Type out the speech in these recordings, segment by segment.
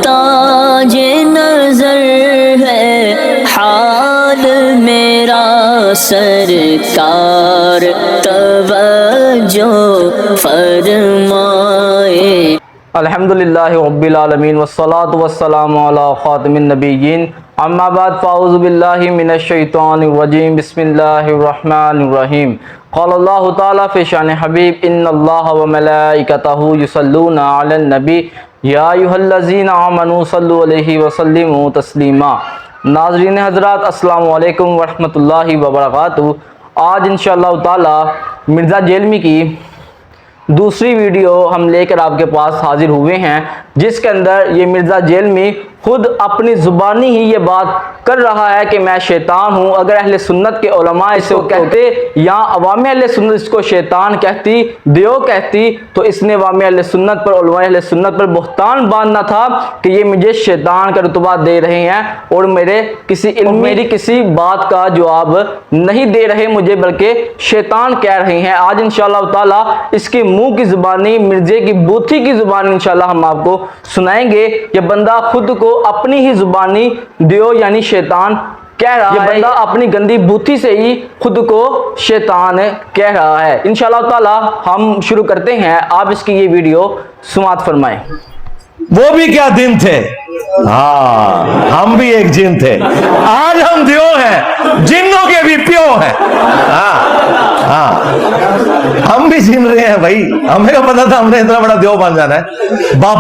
تاج نظر ہے حال میرا سرکار توجہ فرمائے۔ الحمدللہ رب العالمین والصلاة والسلام علی خاتم النبیین، اما بعد فاعوذ باللہ من الشیطان الرجیم، بسم اللہ الرحمن الرحیم۔ قال اللہ تعالیٰ فی شان حبیب ان اللہ وملائکتہ یصلون علی النبی یا ایھا الذین آمنوا صلوا علیہ وسلموا تسلیما۔ ناظرین حضرات، السلام علیکم ورحمۃ اللہ وبرکاتہ۔ آج انشاءاللہ تعالیٰ مرزا جیلمی کی دوسری ویڈیو ہم لے کر آپ کے پاس حاضر ہوئے ہیں، جس کے اندر یہ مرزا جیلمی خود اپنی زبانی ہی یہ بات کر رہا ہے کہ میں شیطان ہوں۔ اگر اہل سنت کے علماء اس کو کہتے یا عوام اہل سنت اس کو شیطان کہتی، دیو کہتی، تو اس نے عوام اہل سنت پر، علماء اہل سنت پر بہتان باندھنا تھا کہ یہ مجھے شیطان کا رتبہ دے رہے ہیں اور میری کسی بات کا جواب نہیں دے رہے مجھے، بلکہ شیطان کہہ رہے ہیں۔ آج انشاءاللہ تعالی اس کے منہ کی زبانی، مرزے کی بوتھی کی زبانی انشاءاللہ ہم آپ کو سنائیں گے۔ یہ بندہ خود کو اپنی ہی زبانی دیو یعنی شیطان کہہ رہا ہے، یہ بندہ اپنی گندی بوتھی سے ہی خود کو شیطان کہہ رہا ہے۔ انشاءاللہ تعالی ہم شروع کرتے ہیں، آپ اس کی یہ ویڈیو سماعت فرمائیں۔ وہ بھی کیا دن تھے، ہاں ہم بھی ایک جن تھے، آج ہم دیو ہیں، جنوں کے بھی پیو ہیں۔ ہاں ہم بھی جن رہے ہیں بھائی، ہمیں کو پتا تھا ہم نے اتنا بڑا دیو بن جانا ہے۔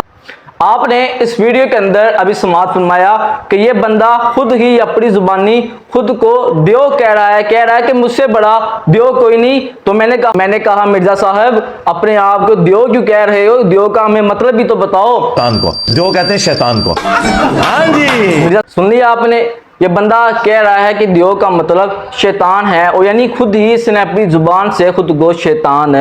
آپ نے اس ویڈیو کے اندر ابھی سماعت فرمایا کہ یہ بندہ خود ہی اپنی زبانی خود کو دیو کہہ رہا ہے کہ مجھ سے بڑا دیو کوئی نہیں۔ تو میں نے کہا مرزا صاحب اپنے آپ کو دیو کیوں کہہ رہے ہو؟ دیو کا ہمیں مطلب بھی تو بتاؤ۔ شیطان کو دیو کہتے ہیں، شیطان کو۔ ہاں جی مرزا سن لیا آپ نے، یہ بندہ کہہ رہا ہے کہ دیو کا مطلب شیطان ہے، اور یعنی خود ہی اس نے اپنی زبان سے خود کو شیطان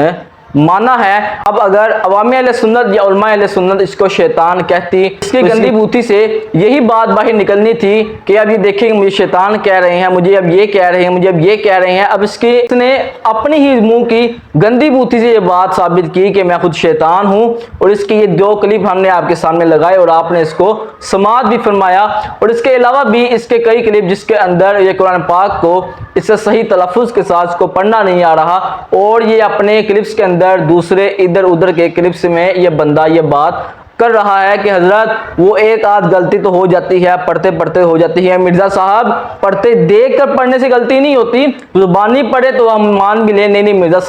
مانا ہے۔ اب اگر عوام اہل سنت یا علماء اہل سنت اس کو شیطان کہتی، اس کی گندی بوتھی سے یہی بات باہر نکلنی تھی کہ اب یہ دیکھیں مجھے شیطان کہہ رہے ہیں، مجھے اب یہ کہہ رہے ہیں، مجھے اب یہ کہہ رہے ہیں۔ اب اس نے اپنی ہی منہ کی گندی بوتھی سے یہ بات ثابت کی کہ میں خود شیطان ہوں، اور اس کی یہ دو کلپ ہم نے آپ کے سامنے لگائے اور آپ نے اس کو سماعت بھی فرمایا۔ اور اس کے علاوہ بھی اس کے کئی کلپ جس کے اندر یہ قرآن پاک کو اس سے صحیح تلفظ کے ساتھ اس کو پڑھنا نہیں آ رہا، اور یہ اپنے کلپس کے اندر دوسرے ادھر ادھر کے کلپس میں یہ بندہ یہ بات کر رہا ہے کہ حضرت وہ ایک آدھ غلطی تو ہو جاتی ہے، پڑھتے پڑھتے ہو جاتی ہے۔ مرزا صاحب پڑھتے دیکھ کر پڑھنے سے غلطی نہیں ہوتی، زبانی پڑھے تو ہم مان بھی لیں نہیں مرزا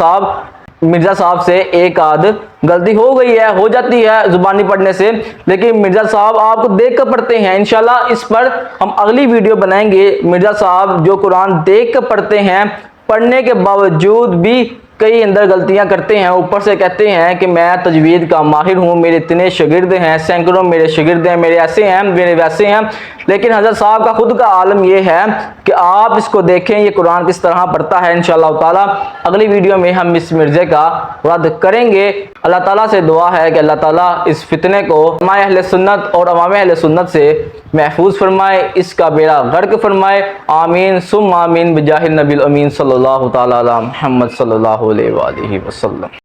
صاحب سے ایک آدھ غلطی ہو گئی ہے، ہو جاتی ہے زبانی پڑھنے سے، لیکن مرزا صاحب آپ کو دیکھ کر پڑھتے ہیں۔ انشاءاللہ اس پر ہم اگلی ویڈیو بنائیں گے۔ مرزا صاحب جو قرآن دیکھ کر پڑھتے ہیں، پڑھنے کے باوجود بھی کئی اندر غلطیاں کرتے ہیں، اوپر سے کہتے ہیں کہ میں تجوید کا ماہر ہوں، میرے اتنے شاگرد ہیں، سینکڑوں میرے شاگرد ہیں، میرے ایسے ہیں، میرے ویسے ہیں۔ لیکن حضرت صاحب کا خود کا عالم یہ ہے کہ آپ اس کو دیکھیں یہ قرآن کس طرح پڑھتا ہے۔ انشاءاللہ تعالی اگلی ویڈیو میں ہم اس مرزے کا رد کریں گے۔ اللہ تعالیٰ سے دعا ہے کہ اللہ تعالیٰ اس فتنے کو علماء اہل سنت اور عوام اہل سنت سے محفوظ فرمائے، اس کا بیڑا غرق فرمائے۔ آمین ثم آمین بجاہ النبی الامین صلی اللہ تعالی علی محمد صلی اللہ علیہ وآلہ وسلم۔